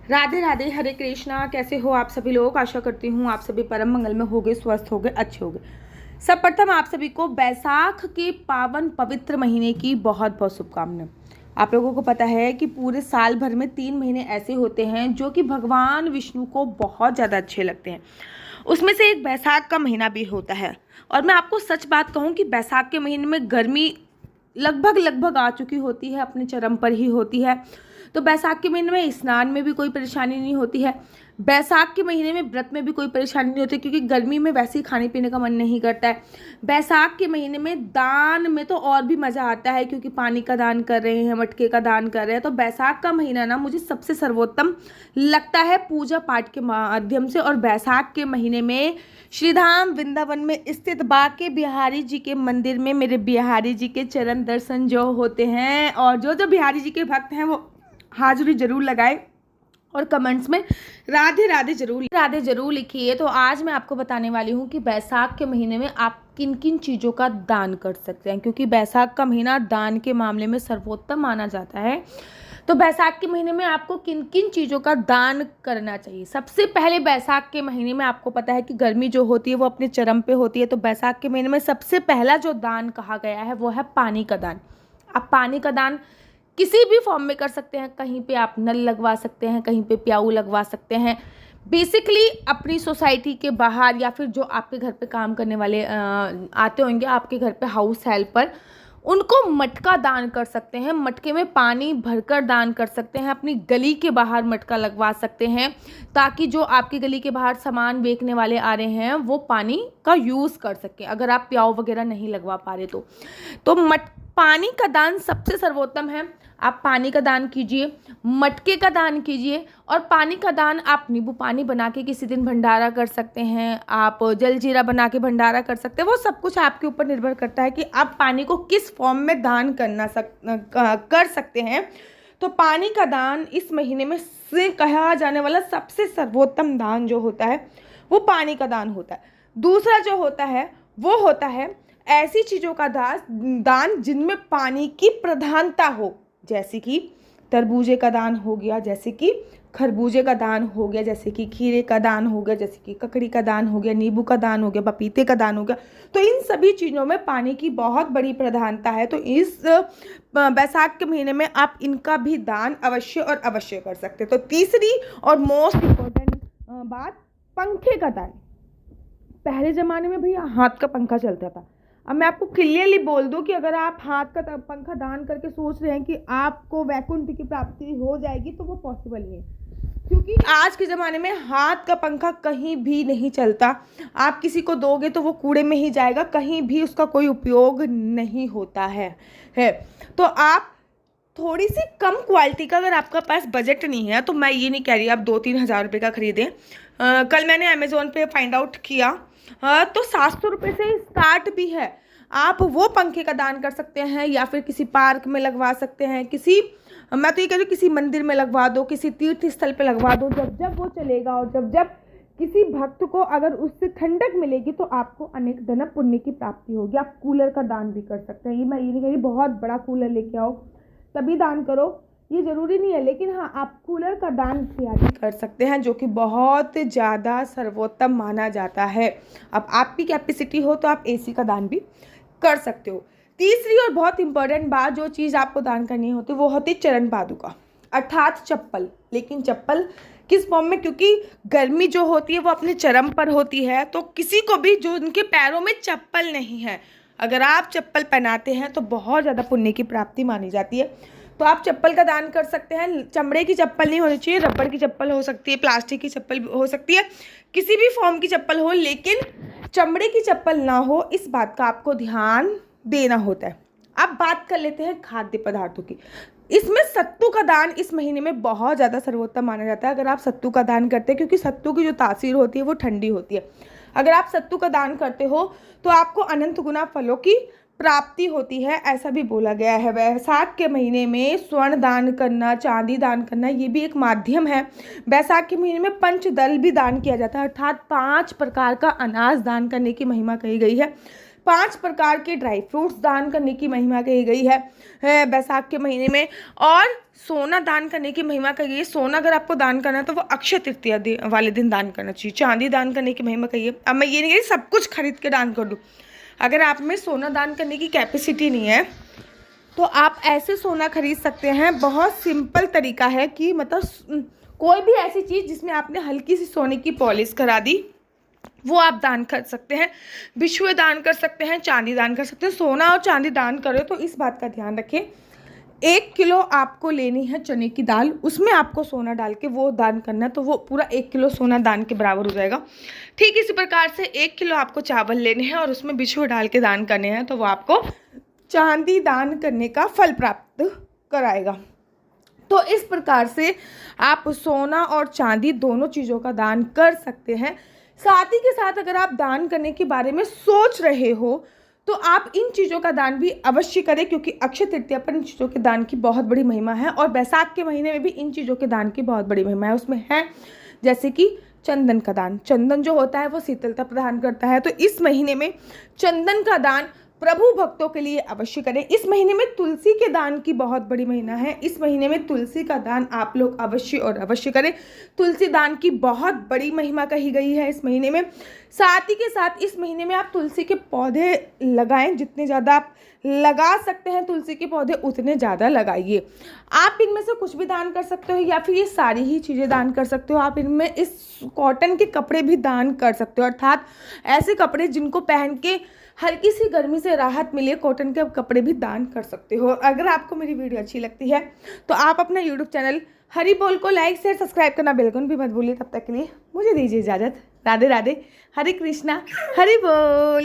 राधे राधे, हरे कृष्णा। कैसे हो आप सभी लोग? आशा करती हूँ आप सभी परम मंगल में होगे, स्वस्थ होगे, अच्छे होगे। सर्वप्रथम आप सभी को बैसाख के पावन पवित्र महीने की बहुत बहुत शुभकामनाएं। आप लोगों को पता है कि पूरे साल भर में 3 महीने ऐसे होते हैं जो कि भगवान विष्णु को बहुत ज़्यादा अच्छे लगते हैं। उसमें से एक बैसाख का महीना भी होता है। और मैं आपको सच बात कहूँ कि बैसाख के महीने में गर्मी लगभग आ चुकी होती है, अपने चरम पर ही होती है। तो बैसाख के महीने में स्नान में भी कोई परेशानी नहीं होती है। बैसाख के महीने में व्रत में भी कोई परेशानी नहीं होती, क्योंकि गर्मी में वैसे ही खाने पीने का मन नहीं करता है। बैसाख के महीने में दान में तो और भी मज़ा आता है, क्योंकि पानी का दान कर रहे हैं, मटके का दान कर रहे हैं। तो बैसाख का महीना ना मुझे सबसे सर्वोत्तम लगता है पूजा पाठ के माध्यम से। और बैसाख के महीने में श्रीधाम वृंदावन में स्थित बांके बिहारी जी के मंदिर में मेरे बिहारी जी के चरण दर्शन जो होते हैं, और जो बिहारी जी के भक्त हैं वो हाजिरी जरूर लगाए और कमेंट्स में राधे राधे जरूर लिखिए। तो आज मैं आपको बताने वाली हूँ कि बैसाख के महीने में आप किन किन चीज़ों का दान कर सकते हैं, क्योंकि बैसाख का महीना दान के मामले में सर्वोत्तम माना जाता है। तो बैसाख के महीने में आपको किन किन चीज़ों का दान करना चाहिए। सबसे पहले बैसाख के महीने में आपको पता है कि गर्मी जो होती है वो अपने चरम पे होती है। तो बैसाख के महीने में सबसे पहला जो दान कहा गया है वो है पानी का दान। आप पानी का दान किसी भी फॉर्म में कर सकते हैं। कहीं पे आप नल लगवा सकते हैं, कहीं पे प्याऊ लगवा सकते हैं। बेसिकली अपनी सोसाइटी के बाहर, या फिर जो आपके घर पे काम करने वाले आते होंगे आपके घर पे हाउस हेल्पर, उनको मटका दान कर सकते हैं। मटके में पानी भरकर दान कर सकते हैं। अपनी गली के बाहर मटका लगवा सकते हैं, ताकि जो आपकी गली के बाहर सामान बेचने वाले आ रहे हैं वो पानी का यूज़ कर सकें, अगर आप प्याऊ वगैरह नहीं लगवा पा रहे तो पानी का दान सबसे सर्वोत्तम है। आप पानी का दान कीजिए, मटके का दान कीजिए। और पानी का दान आप नींबू पानी बना के किसी दिन भंडारा कर सकते हैं, आप जलजीरा बना के भंडारा कर सकते हैं। वो सब कुछ आपके ऊपर निर्भर करता है कि आप पानी को किस फॉर्म में दान कर सकते हैं। तो पानी का दान इस महीने में से कहा जाने वाला सबसे सर्वोत्तम दान जो होता है वो पानी का दान होता है। दूसरा जो होता है वो होता है ऐसी चीज़ों का दान जिनमें पानी की प्रधानता हो, जैसे कि तरबूजे का दान हो गया, जैसे कि खरबूजे का दान हो गया, जैसे कि खीरे का दान हो गया, जैसे कि ककड़ी का दान हो गया, नींबू का दान हो गया, पपीते का दान हो गया। तो इन सभी चीज़ों में पानी की बहुत बड़ी प्रधानता है। तो इस बैसाख के महीने में आप इनका भी दान अवश्य और अवश्य कर सकते हैं। तो तीसरी और मोस्ट इम्पोर्टेंट बात, पंखे का दान। पहले ज़माने में भैया हाथ का पंखा चलता था। अब मैं आपको क्लियरली बोल दूं कि अगर आप हाथ का पंखा दान करके सोच रहे हैं कि आपको वैकुंठ की प्राप्ति हो जाएगी, तो वो पॉसिबल नहीं है, क्योंकि आज के ज़माने में हाथ का पंखा कहीं भी नहीं चलता। आप किसी को दोगे तो वो कूड़े में ही जाएगा, कहीं भी उसका कोई उपयोग नहीं होता है। तो आप थोड़ी सी कम क्वालिटी का, अगर आपका पास बजट नहीं है, तो मैं ये नहीं कह रही आप 2-3 हज़ार रुपये का खरीदें। कल मैंने अमेज़ोन पे फाइंड आउट किया, तो 700 रुपये से स्टार्ट भी है। आप वो पंखे का दान कर सकते हैं, या फिर किसी पार्क में लगवा सकते हैं, मैं तो ये कह रही हूँ किसी मंदिर में लगवा दो, किसी तीर्थ स्थल पे लगवा दो। जब वो चलेगा और जब किसी भक्त को अगर उससे ठंडक मिलेगी, तो आपको अनेक धन पुण्य की प्राप्ति होगी। आप कूलर का दान भी कर सकते हैं। मैं ये नहीं कह रही बहुत बड़ा कूलर लेके आओ तभी दान करो, ये ज़रूरी नहीं है, लेकिन हाँ, आप कूलर का दान इत्यादि कर सकते हैं, जो कि बहुत ज़्यादा सर्वोत्तम माना जाता है। अब आपकी कैपेसिटी हो तो आप एसी का दान भी कर सकते हो। तीसरी और बहुत इंपॉर्टेंट बात, जो चीज़ आपको दान करनी होती है वो होती है चरण पादुका, अर्थात चप्पल। लेकिन चप्पल किस फॉर्म में, क्योंकि गर्मी जो होती है वो अपने चरम पर होती है। तो किसी को भी जो उनके पैरों में चप्पल नहीं है, अगर आप चप्पल पहनाते हैं तो बहुत ज़्यादा पुण्य की प्राप्ति मानी जाती है। तो आप चप्पल का दान कर सकते हैं। चमड़े की चप्पल नहीं होनी चाहिए, रबड़ की चप्पल हो सकती है, प्लास्टिक की चप्पल हो सकती है, किसी भी फॉर्म की चप्पल हो, लेकिन चमड़े की चप्पल ना हो, इस बात का आपको ध्यान देना होता है। अब बात कर लेते हैं खाद्य पदार्थों की। इसमें सत्तू का दान इस महीने में बहुत ज़्यादा सर्वोत्तम माना जाता है। अगर आप सत्तू का दान करते हैं, क्योंकि सत्तू की जो तासीर होती है वो ठंडी होती है, अगर आप सत्तू का दान करते हो तो आपको अनंत गुना फलों की प्राप्ति होती है, ऐसा भी बोला गया है। बैसाख के महीने में स्वर्ण दान करना, चांदी दान करना, ये भी एक माध्यम है। बैसाख के महीने में पंचदल भी दान किया जाता है, अर्थात 5 प्रकार का अनाज दान करने की महिमा कही गई है। 5 प्रकार के ड्राई फ्रूट्स दान करने की महिमा कही गई है बैसाख के महीने में। और सोना दान करने की महिमा कही गई है। सोना अगर आपको दान करना है तो वो अक्षय तृतीया वाले दिन दान करना चाहिए। चांदी दान करने की महिमा कही है। अब मैं ये नहीं कह रही सब कुछ खरीद के दान कर दूँ, अगर आप में सोना दान करने की कैपेसिटी नहीं है तो आप ऐसे सोना खरीद सकते हैं। बहुत सिंपल तरीका है कि मतलब कोई भी ऐसी चीज़ जिसमें आपने हल्की सी सोने की पॉलिश करा दी वो आप दान कर सकते हैं। बिछुए दान कर सकते हैं, चांदी दान कर सकते हैं। सोना और चांदी दान करें तो इस बात का ध्यान रखें, 1 किलो आपको लेनी है चने की दाल, उसमें आपको सोना डाल के वो दान करना है, तो वो पूरा 1 किलो सोना दान के बराबर हो जाएगा। ठीक इसी प्रकार से 1 किलो आपको चावल लेने हैं और उसमें बिछुए डाल के दान करने हैं, तो वो आपको चांदी दान करने का फल प्राप्त कराएगा। तो इस प्रकार से आप सोना और चांदी दोनों चीज़ों का दान कर सकते हैं। साथ ही के साथ अगर आप दान करने के बारे में सोच रहे हो तो आप इन चीज़ों का दान भी अवश्य करें, क्योंकि अक्षय तृतीया पर इन चीज़ों के दान की बहुत बड़ी महिमा है। और बैसाख के महीने में भी इन चीज़ों के दान की बहुत बड़ी महिमा है। उसमें है जैसे कि चंदन का दान। चंदन जो होता है वो शीतलता प्रदान करता है, तो इस महीने में चंदन का दान प्रभु भक्तों के लिए अवश्य करें। इस महीने में तुलसी के दान की बहुत बड़ी महीना है। इस महीने में तुलसी का दान आप लोग अवश्य और अवश्य करें। तुलसी दान की बहुत बड़ी महिमा कही गई है इस महीने में। साथ ही के साथ इस महीने में आप तुलसी के पौधे लगाएं, जितने ज़्यादा आप लगा सकते हैं तुलसी के पौधे उतने ज़्यादा लगाइए। आप इनमें से कुछ भी दान कर सकते हो या फिर ये सारी ही चीज़ें दान कर सकते हो। आप इनमें इस कॉटन के कपड़े भी दान कर सकते हो, अर्थात ऐसे कपड़े जिनको पहन के हल्की सी गर्मी से राहत मिले, कॉटन के कपड़े भी दान कर सकते हो। अगर आपको मेरी वीडियो अच्छी लगती है तो आप अपना यूट्यूब चैनल हरी बोल को लाइक शेयर सब्सक्राइब करना बिल्कुल भी मत भूलिए। तब तक के लिए मुझे दीजिए इजाज़त। राधे राधे, हरे कृष्णा, हरि बोल।